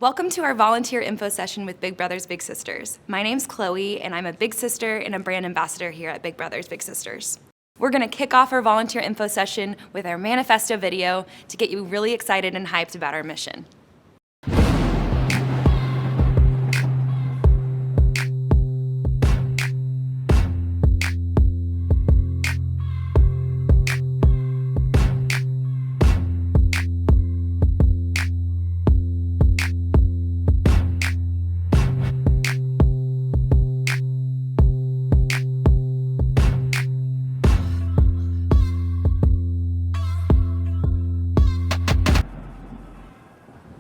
Welcome to our volunteer info session with Big Brothers Big Sisters. My name's Chloe, and I'm a big sister and a brand ambassador here at Big Brothers Big Sisters. We're going to kick off our volunteer info session with our manifesto video to get you really excited and hyped about our mission.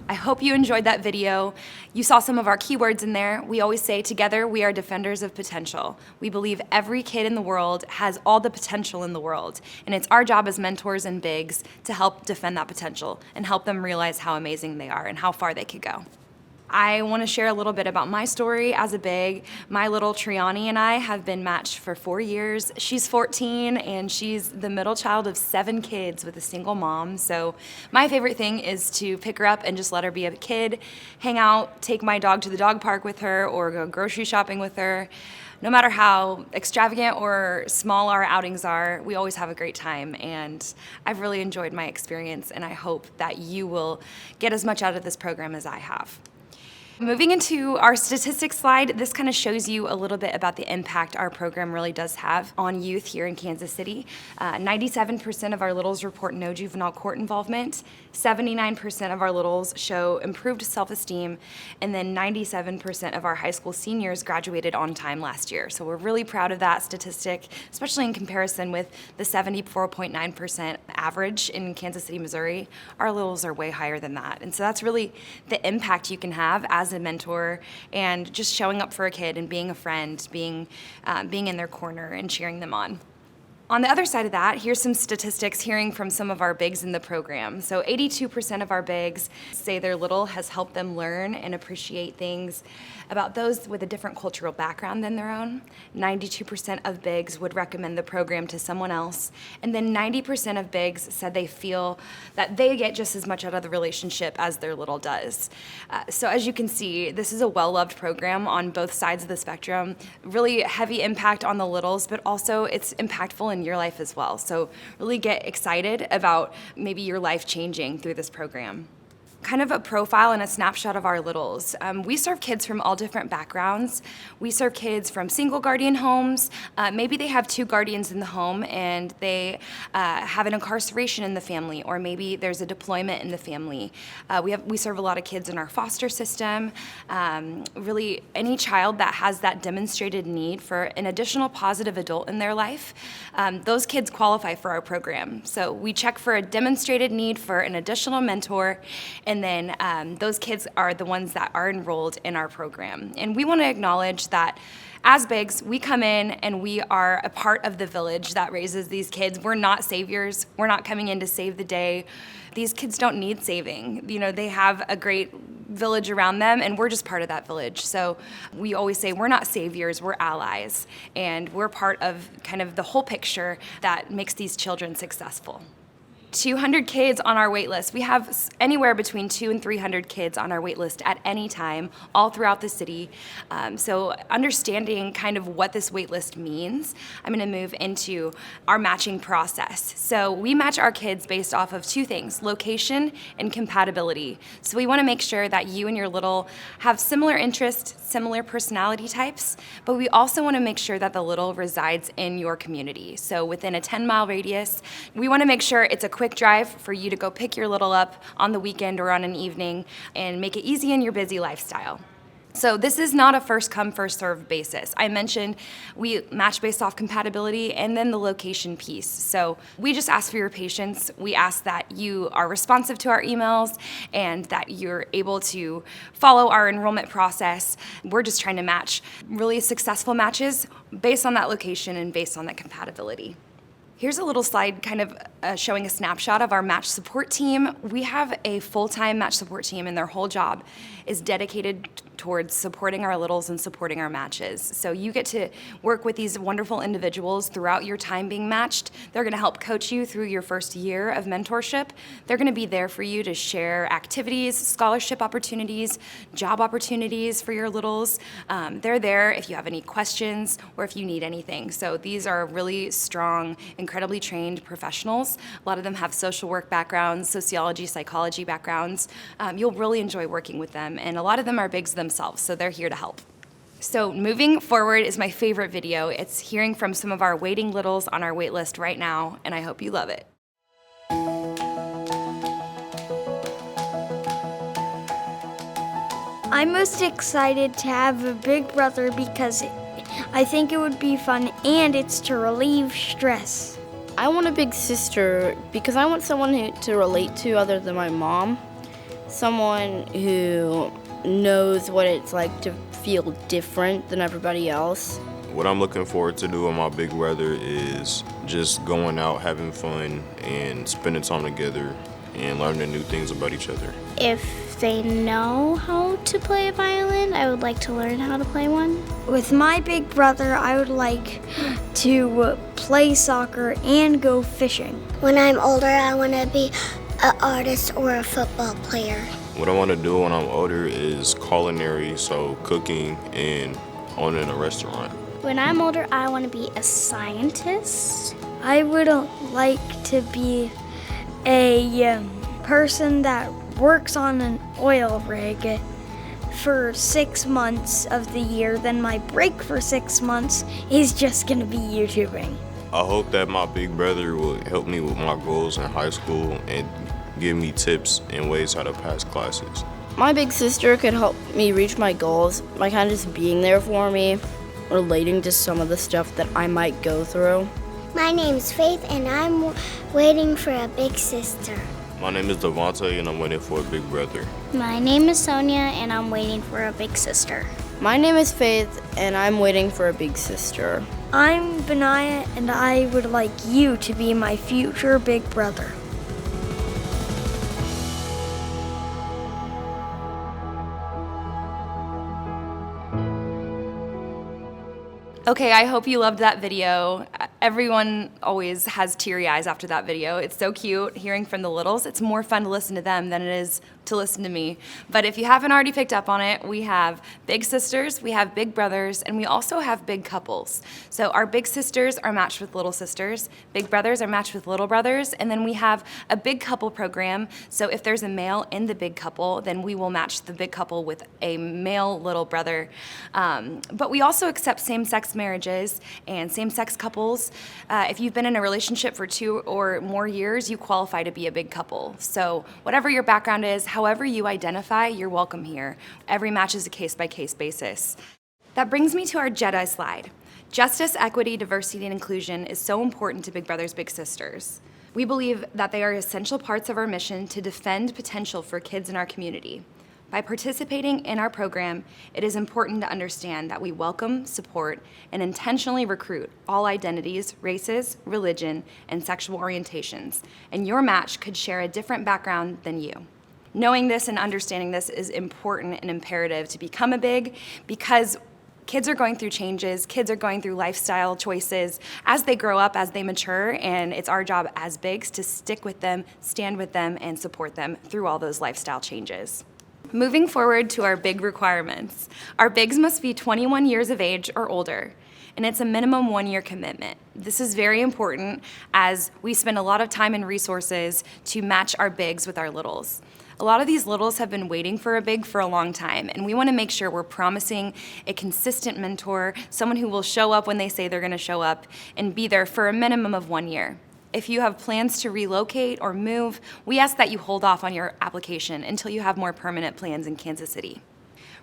I hope you enjoyed that video. You saw some of our keywords in there. We always say together we are defenders of potential. We believe every kid in the world has all the potential in the world, and it's our job as mentors and bigs to help defend that potential and help them realize how amazing they are and how far they could go. I want to share a little bit about my story as a big. My little Triani and I have been matched for 4 years. She's 14 and she's the middle child of 7 kids with a single mom. So my favorite thing is to pick her up and just let her be a kid, hang out, take my dog to the dog park with her or go grocery shopping with her. No matter how extravagant or small our outings are, we always have a great time, and I've really enjoyed my experience, and I hope that you will get as much out of this program as I have. Moving into our statistics slide, this kind of shows you a little bit about the impact our program really does have on youth here in Kansas City. 97% of our littles report no juvenile court involvement, 79% of our littles show improved self-esteem, and then 97% of our high school seniors graduated on time last year. So we're really proud of that statistic, especially in comparison with the 74.9% average in Kansas City, Missouri. Our littles are way higher than that. And so that's really the impact you can have as a mentor and just showing up for a kid and being a friend, being in their corner and cheering them on. On the other side of that, here's some statistics hearing from some of our bigs in the program. So 82% of our bigs say their little has helped them learn and appreciate things about those with a different cultural background than their own. 92% of bigs would recommend the program to someone else. And then 90% of bigs said they feel that they get just as much out of the relationship as their little does. So as you can see, this is a well-loved program on both sides of the spectrum. Really heavy impact on the littles, but also it's impactful in your life as well. So really get excited about maybe your life changing through this program. Kind of a profile and a snapshot of our littles. We serve kids from all different backgrounds. We serve kids from single guardian homes. Maybe they have 2 guardians in the home and they have an incarceration in the family, or maybe there's a deployment in the family. We serve a lot of kids in our foster system. Really, any child that has that demonstrated need for an additional positive adult in their life, those kids qualify for our program. So we check for a demonstrated need for an additional mentor, and then those kids are the ones that are enrolled in our program. And we want to acknowledge that as bigs, we come in and we are a part of the village that raises these kids. We're not saviors. We're not coming in to save the day. These kids don't need saving. You know, they have a great village around them, and we're just part of that village. So we always say we're not saviors, we're allies, and we're part of kind of the whole picture that makes these children successful. 200 kids on our wait list. We have anywhere between 200 and 300 kids on our wait list at any time, all throughout the city. So understanding kind of what this wait list means, I'm gonna move into our matching process. So we match our kids based off of 2 things, location and compatibility. So we wanna make sure that you and your little have similar interests, similar personality types, but we also wanna make sure that the little resides in your community. So within a 10-mile radius, we wanna make sure it's a quick drive for you to go pick your little up on the weekend or on an evening and make it easy in your busy lifestyle. So this is not a first come, first served basis. I mentioned we match based off compatibility and then the location piece. So we just ask for your patience. We ask that you are responsive to our emails and that you're able to follow our enrollment process. We're just trying to match really successful matches based on that location and based on that compatibility. Here's a little slide kind of showing a snapshot of our match support team. We have a full-time match support team, and their whole job is dedicated towards supporting our littles and supporting our matches. So you get to work with these wonderful individuals throughout your time being matched. They're gonna help coach you through your first year of mentorship. They're gonna be there for you to share activities, scholarship opportunities, job opportunities for your littles. They're there if you have any questions or if you need anything. So these are really strong, incredibly trained professionals. A lot of them have social work backgrounds, sociology, psychology backgrounds. You'll really enjoy working with them, and a lot of them are bigs themselves, so they're here to help. So moving forward is my favorite video. It's hearing from some of our waiting littles on our wait list right now, and I hope you love it. I'm most excited to have a big brother because I think it would be fun and it's to relieve stress. I want a big sister because I want someone to relate to other than my mom. Someone who knows what it's like to feel different than everybody else. What I'm looking forward to do with my big brother is just going out, having fun, and spending time together and learning new things about each other. If they know how to play a violin, I would like to learn how to play one. With my big brother, I would like to play soccer and go fishing. When I'm older, I want to be an artist or a football player. What I want to do when I'm older is culinary, so cooking and owning a restaurant. When I'm older, I want to be a scientist. I would like to be a person that works on an oil rig for 6 months of the year. Then my break for 6 months is just going to be YouTubing. I hope that my big brother will help me with my goals in high school and give me tips and ways how to pass classes. My big sister could help me reach my goals by kind of just being there for me, relating to some of the stuff that I might go through. My name's Faith, and I'm waiting for a big sister. My name is Devontae, and I'm waiting for a big brother. My name is Sonia, and I'm waiting for a big sister. My name is Faith, and I'm waiting for a big sister. I'm Benaiah, and I would like you to be my future big brother. Okay, I hope you loved that video. Everyone always has teary eyes after that video. It's so cute hearing from the littles. It's more fun to listen to them than it is to listen to me. But if you haven't already picked up on it, we have big sisters, we have big brothers, and we also have big couples. So our big sisters are matched with little sisters, big brothers are matched with little brothers, and then we have a big couple program. So if there's a male in the big couple, then we will match the big couple with a male little brother. But we also accept same-sex marriages and same-sex couples. If you've been in a relationship for 2 or more years, you qualify to be a big couple. So whatever your background is, however you identify, you're welcome here. Every match is a case-by-case basis. That brings me to our Jedi slide. Justice, equity, diversity, and inclusion is so important to Big Brothers Big Sisters. We believe that they are essential parts of our mission to defend potential for kids in our community. By participating in our program, it is important to understand that we welcome, support, and intentionally recruit all identities, races, religion, and sexual orientations, and your match could share a different background than you. Knowing this and understanding this is important and imperative to become a big, because kids are going through changes, kids are going through lifestyle choices as they grow up, as they mature, and it's our job as bigs to stick with them, stand with them, and support them through all those lifestyle changes. Moving forward to our big requirements. Our bigs must be 21 years of age or older, and it's a minimum 1-year commitment. This is very important as we spend a lot of time and resources to match our bigs with our littles. A lot of these littles have been waiting for a big for a long time, and we want to make sure we're promising a consistent mentor, someone who will show up when they say they're going to show up and be there for a minimum of 1 year. If you have plans to relocate or move, we ask that you hold off on your application until you have more permanent plans in Kansas City.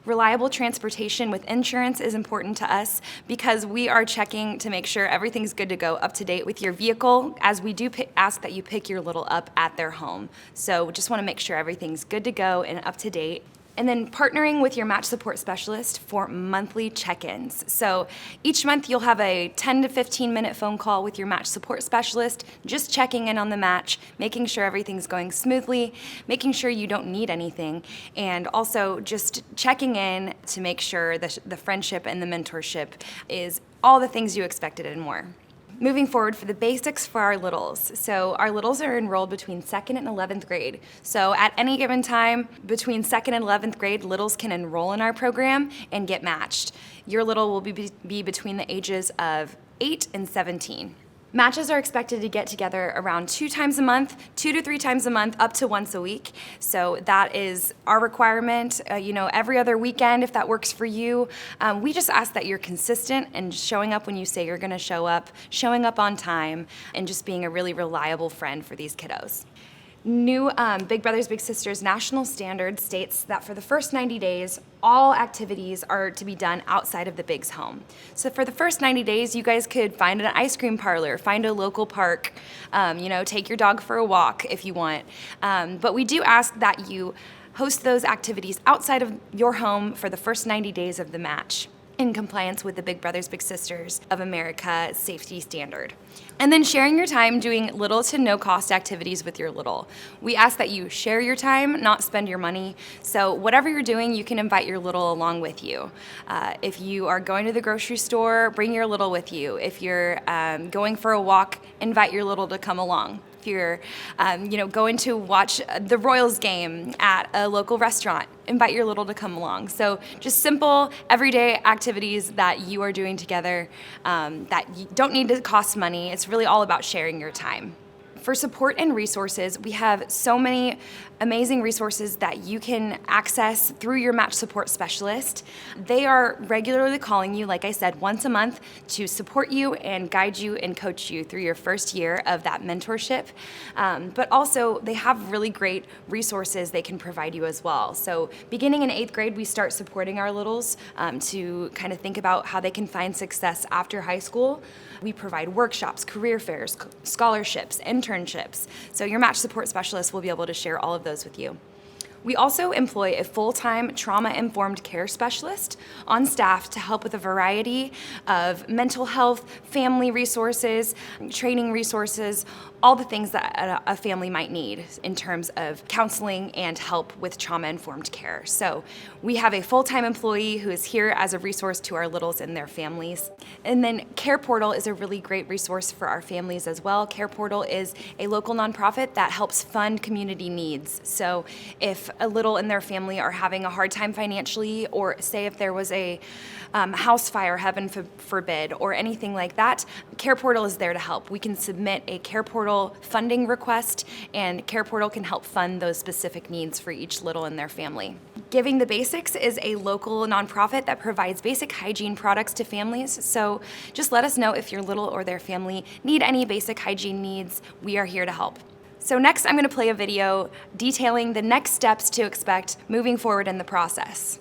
Reliable transportation with insurance is important to us because we are checking to make sure everything's good to go, up to date with your vehicle, as we do ask that you pick your little up at their home. So we just want to make sure everything's good to go and up to date. And then partnering with your match support specialist for monthly check-ins. So each month you'll have a 10 to 15 minute phone call with your match support specialist, just checking in on the match, making sure everything's going smoothly, making sure you don't need anything, and also just checking in to make sure the friendship and the mentorship is all the things you expected and more. Moving forward for the basics for our littles. So our littles are enrolled between 2nd and 11th grade. So at any given time between 2nd and 11th grade, littles can enroll in our program and get matched. Your little will be between the ages of 8 and 17. Matches are expected to get together around 2 times a month, 2 to 3 times a month, up to once a week. So that is our requirement. Every other weekend, if that works for you. We just ask that you're consistent and showing up when you say you're going to show up, showing up on time, and just being a really reliable friend for these kiddos. New Big Brothers Big Sisters national standard states that for the first 90 days, all activities are to be done outside of the Big's home. So for the first 90 days, you guys could find an ice cream parlor, find a local park, take your dog for a walk if you want. But we do ask that you host those activities outside of your home for the first 90 days of the match, in compliance with the Big Brothers Big Sisters of America safety standard. And then sharing your time doing little to no cost activities with your little. We ask that you share your time, not spend your money. So whatever you're doing, you can invite your little along with you. If you are going to the grocery store, bring your little with you. If you're going for a walk, invite your little to come along. If you're going to watch the Royals game at a local restaurant, invite your little to come along. So just simple, everyday activities that you are doing together that you don't need to cost money. It's really all about sharing your time. For support and resources, we have so many amazing resources that you can access through your match support specialist. They are regularly calling you, like I said, once a month to support you and guide you and coach you through your first year of that mentorship. But also, they have really great resources they can provide you as well. So beginning in 8th grade, we start supporting our littles to kind of think about how they can find success after high school. We provide workshops, career fairs, scholarships, internships. So your match support specialist will be able to share all of those with you. We also employ a full-time trauma-informed care specialist on staff to help with a variety of mental health, family resources, training resources, all the things that a family might need in terms of counseling and help with trauma-informed care. So we have a full-time employee who is here as a resource to our littles and their families. And then Care Portal is a really great resource for our families as well. Care Portal is a local nonprofit that helps fund community needs. So if a little and their family are having a hard time financially, or say if there was a house fire, heaven forbid, or anything like that, Care Portal is there to help. We can submit a Care Portal funding request, and Care Portal can help fund those specific needs for each little and their family. Giving the Basics is a local nonprofit that provides basic hygiene products to families. So just let us know if your little or their family need any basic hygiene needs. We are here to help. So next, I'm going to play a video detailing the next steps to expect moving forward in the process.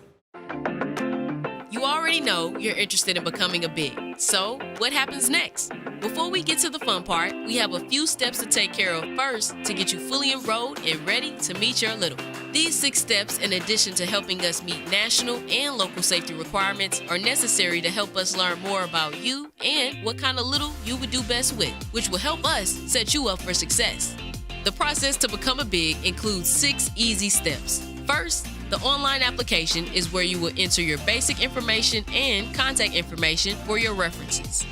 You already know you're interested in becoming a big. So what happens next? Before we get to the fun part, we have a few steps to take care of first to get you fully enrolled and ready to meet your little. These 6 steps, in addition to helping us meet national and local safety requirements, are necessary to help us learn more about you and what kind of little you would do best with, which will help us set you up for success. The process to become a big includes 6 easy steps. First, the online application is where you will enter your basic information and contact information for your references.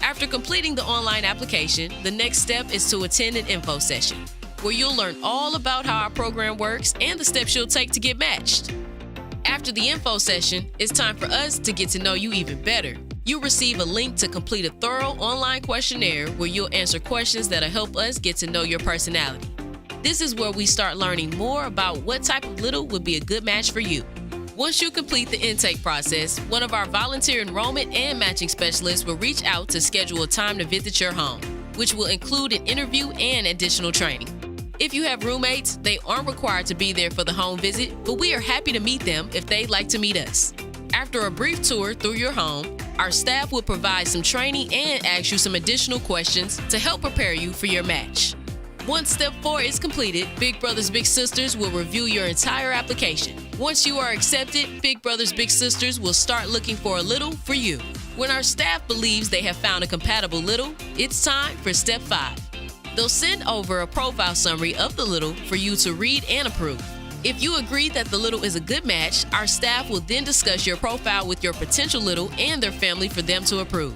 After completing the online application, the next step is to attend an info session, where you'll learn all about how our program works and the steps you'll take to get matched. After the info session, it's time for us to get to know you even better. You'll receive a link to complete a thorough online questionnaire where you'll answer questions that'll help us get to know your personality. This is where we start learning more about what type of little would be a good match for you. Once you complete the intake process, one of our volunteer enrollment and matching specialists will reach out to schedule a time to visit your home, which will include an interview and additional training. If you have roommates, they aren't required to be there for the home visit, but we are happy to meet them if they'd like to meet us. After a brief tour through your home, our staff will provide some training and ask you some additional questions to help prepare you for your match. Once step 4 is completed, Big Brothers Big Sisters will review your entire application. Once you are accepted, Big Brothers Big Sisters will start looking for a little for you. When our staff believes they have found a compatible little, it's time for step 5. They'll send over a profile summary of the little for you to read and approve. If you agree that the little is a good match, our staff will then discuss your profile with your potential little and their family for them to approve.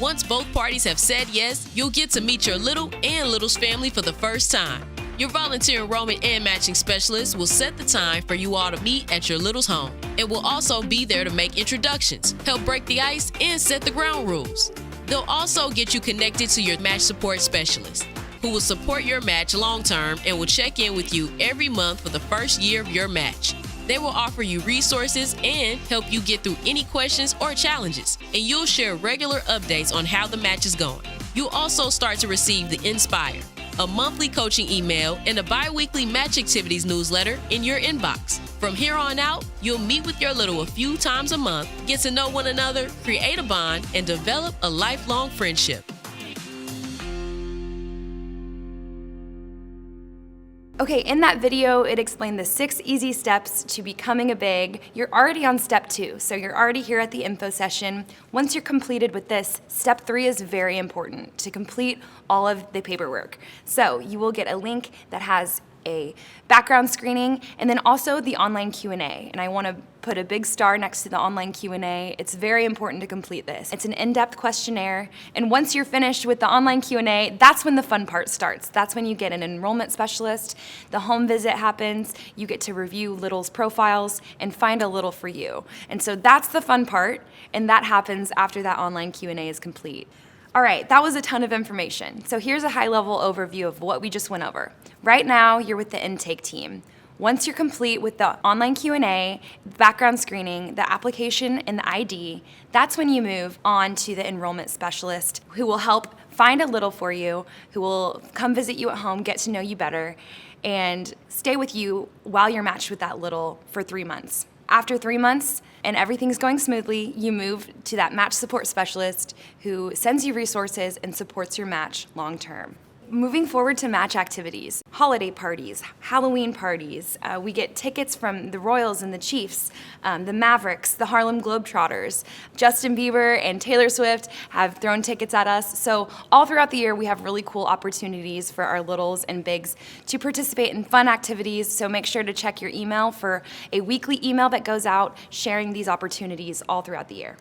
Once both parties have said yes, you'll get to meet your little and little's family for the first time. Your volunteer enrollment and matching specialist will set the time for you all to meet at your little's home and will also be there to make introductions, help break the ice, and set the ground rules. They'll also get you connected to your match support specialist, who will support your match long-term and will check in with you every month for the first year of your match. They will offer you resources and help you get through any questions or challenges, and you'll share regular updates on how the match is going. You'll also start to receive the Inspire, a monthly coaching email, and a bi-weekly match activities newsletter in your inbox. From here on out, you'll meet with your little a few times a month, get to know one another, create a bond, and develop a lifelong friendship. Okay, in that video, it explained the 6 easy steps to becoming a big. You're already on step 2, so you're already here at the info session. Once you're completed with this, step 3 is very important, to complete all of the paperwork. So you will get a link that has a background screening and then also the online Q&A. And I want to put a big star next to the online Q&A. It's very important to complete this. It's an in-depth questionnaire, and once you're finished with the online Q&A, that's when the fun part starts. That's when you get an enrollment specialist, the home visit happens, you get to review little's profiles and find a little for you. And so that's the fun part, and that happens after that online Q&A is complete. All right, that was a ton of information. So here's a high-level overview of what we just went over. Right now, you're with the intake team. Once you're complete with the online Q&A, background screening, the application, and the ID, that's when you move on to the enrollment specialist, who will help find a little for you, who will come visit you at home, get to know you better, and stay with you while you're matched with that little for 3 months. After 3 months and everything's going smoothly, you move to that match support specialist who sends you resources and supports your match long term. Moving forward to match activities, holiday parties, Halloween parties. We get tickets from the Royals and the Chiefs, the Mavericks, the Harlem Globetrotters. Justin Bieber and Taylor Swift have thrown tickets at us. So all throughout the year, we have really cool opportunities for our littles and bigs to participate in fun activities. So make sure to check your email for a weekly email that goes out sharing these opportunities all throughout the year.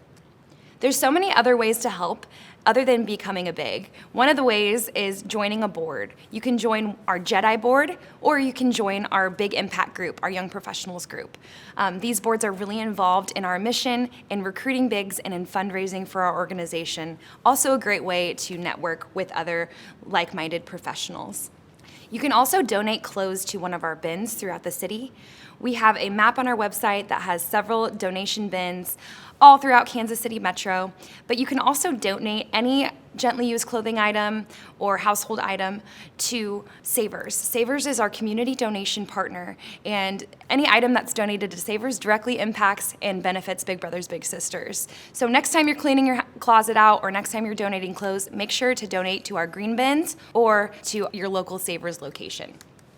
There's so many other ways to help other than becoming a big. One of the ways is joining a board. You can join our Jedi board, or you can join our Big Impact group, our Young Professionals group. These boards are really involved in our mission, in recruiting bigs, and in fundraising for our organization. Also a great way to network with other like-minded professionals. You can also donate clothes to one of our bins throughout the city. We have a map on our website that has several donation bins all throughout Kansas City Metro, but you can also donate any gently used clothing item or household item to Savers. Savers is our community donation partner, and any item that's donated to Savers directly impacts and benefits Big Brothers Big Sisters. So next time you're cleaning your closet out or next time you're donating clothes, make sure to donate to our green bins or to your local Savers location.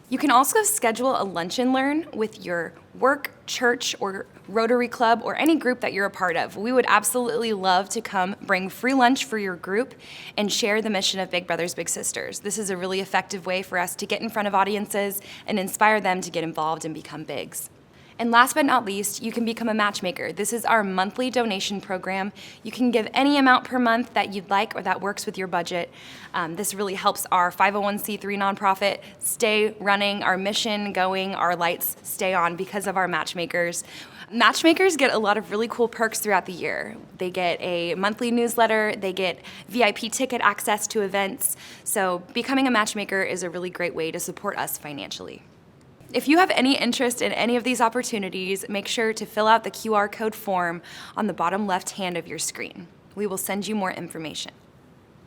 You can also schedule a lunch and learn with your work, church, or Rotary Club, or any group that you're a part of. We would absolutely love to come bring free lunch for your group and share the mission of Big Brothers Big Sisters. This is a really effective way for us to get in front of audiences and inspire them to get involved and become bigs. And last but not least, you can become a matchmaker. This is our monthly donation program. You can give any amount per month that you'd like or that works with your budget. This really helps our 501c3 nonprofit stay running, our mission going, our lights stay on because of our matchmakers. Matchmakers get a lot of really cool perks throughout the year. They get a monthly newsletter, they get VIP ticket access to events. So becoming a matchmaker is a really great way to support us financially. If you have any interest in any of these opportunities, make sure to fill out the QR code form on the bottom left hand of your screen. We will send you more information.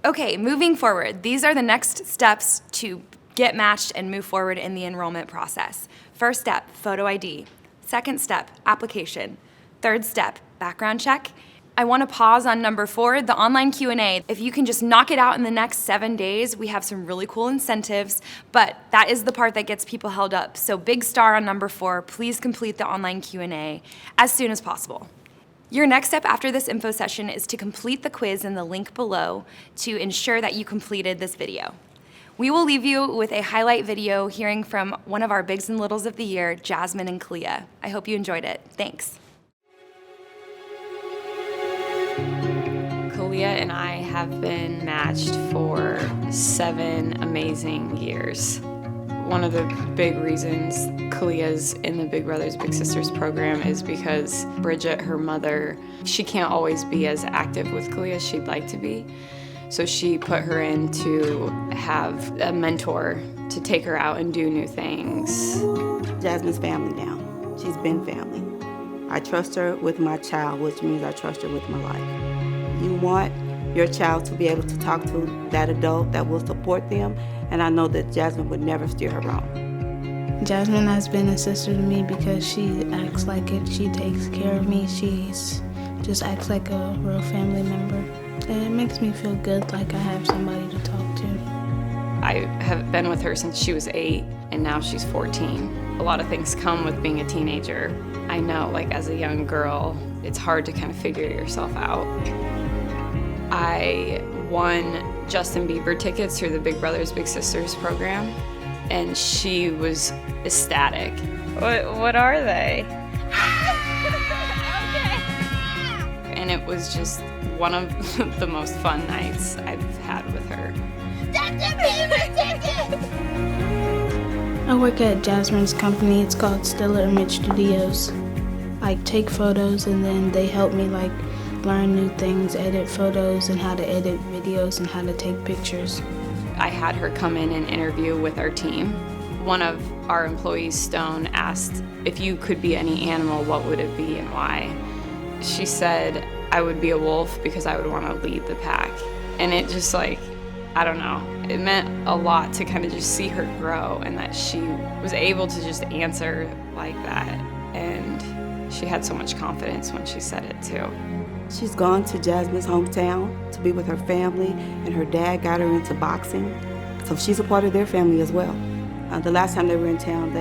Okay, moving forward, these are the next steps to get matched and move forward in the enrollment process. First step, photo ID. Second step, application. Third step, background check. I want to pause on number 4, the online Q&A. If you can just knock it out in the next 7 days, we have some really cool incentives, but that is the part that gets people held up. So big star on number 4, please complete the online Q&A as soon as possible. Your next step after this info session is to complete the quiz in the link below to ensure that you completed this video. We will leave you with a highlight video hearing from one of our bigs and littles of the year, Jasmine and Kalia. I hope you enjoyed it. Thanks. Kalia and I have been matched for 7 amazing years. One of the big reasons Kalia's in the Big Brothers Big Sisters program is because Bridget, her mother, she can't always be as active with Kalia as she'd like to be. So she put her in to have a mentor to take her out and do new things. Jasmine's family now. She's been family. I trust her with my child, which means I trust her with my life. You want your child to be able to talk to that adult that will support them, and I know that Jasmine would never steer her wrong. Jasmine has been a sister to me because she acts like it. She takes care of me. She's just acts like a real family member. And it makes me feel good, like I have somebody to talk to. I have been with her since she was 8, and now she's 14. A lot of things come with being a teenager. I know, like as a young girl, it's hard to kind of figure yourself out. I won Justin Bieber tickets through the Big Brothers Big Sisters program, and she was ecstatic. What are they? And it was just one of the most fun nights I've had with her. I work at Jasmine's company. It's called Stellar Image Studios. I take photos and then they help me like learn new things, edit photos and how to edit videos and how to take pictures. I had her come in and interview with our team. One of our employees, Stone, asked if you could be any animal, what would it be and why? She said, I would be a wolf because I would want to lead the pack. And it just like, I don't know, it meant a lot to kind of just see her grow and that she was able to just answer like that. And she had so much confidence when she said it too. She's gone to Jasmine's hometown to be with her family, and her dad got her into boxing. So she's a part of their family as well. The last time they were in town,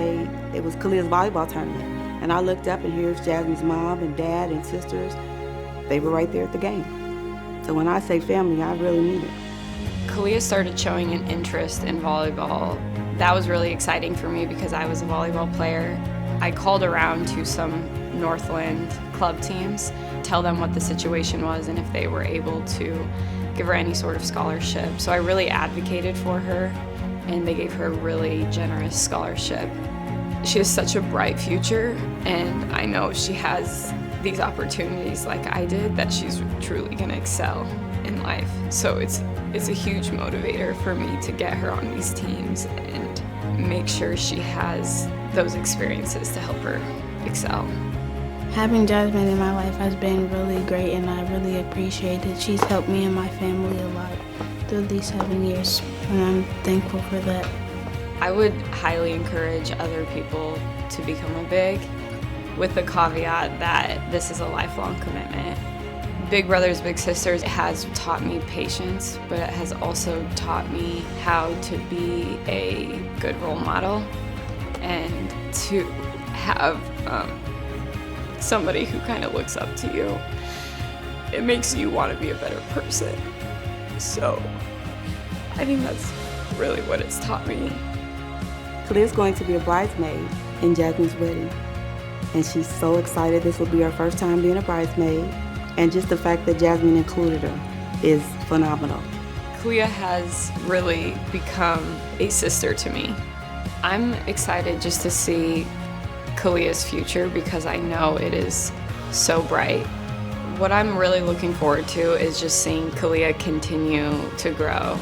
it was Kalia's volleyball tournament. And I looked up and here's Jasmine's mom and dad and sisters. They were right there at the game. So when I say family, I really mean it. Kalia started showing an interest in volleyball. That was really exciting for me because I was a volleyball player. I called around to some Northland club teams, tell them what the situation was and if they were able to give her any sort of scholarship. So I really advocated for her, and they gave her a really generous scholarship. She has such a bright future, and I know she has these opportunities like I did that she's truly gonna excel in life. So it's a huge motivator for me to get her on these teams and make sure she has those experiences to help her excel. Having Jasmine in my life has been really great and I really appreciate it. She's helped me and my family a lot through these 7 years, and I'm thankful for that. I would highly encourage other people to become a big, with the caveat that this is a lifelong commitment. Big Brothers Big Sisters has taught me patience, but it has also taught me how to be a good role model and to have somebody who kind of looks up to you. It makes you want to be a better person. So I think that's really what it's taught me. Kalia's going to be a bridesmaid in Jasmine's wedding. And she's so excited. This will be her first time being a bridesmaid. And just the fact that Jasmine included her is phenomenal. Kalia has really become a sister to me. I'm excited just to see Kalia's future because I know it is so bright. What I'm really looking forward to is just seeing Kalia continue to grow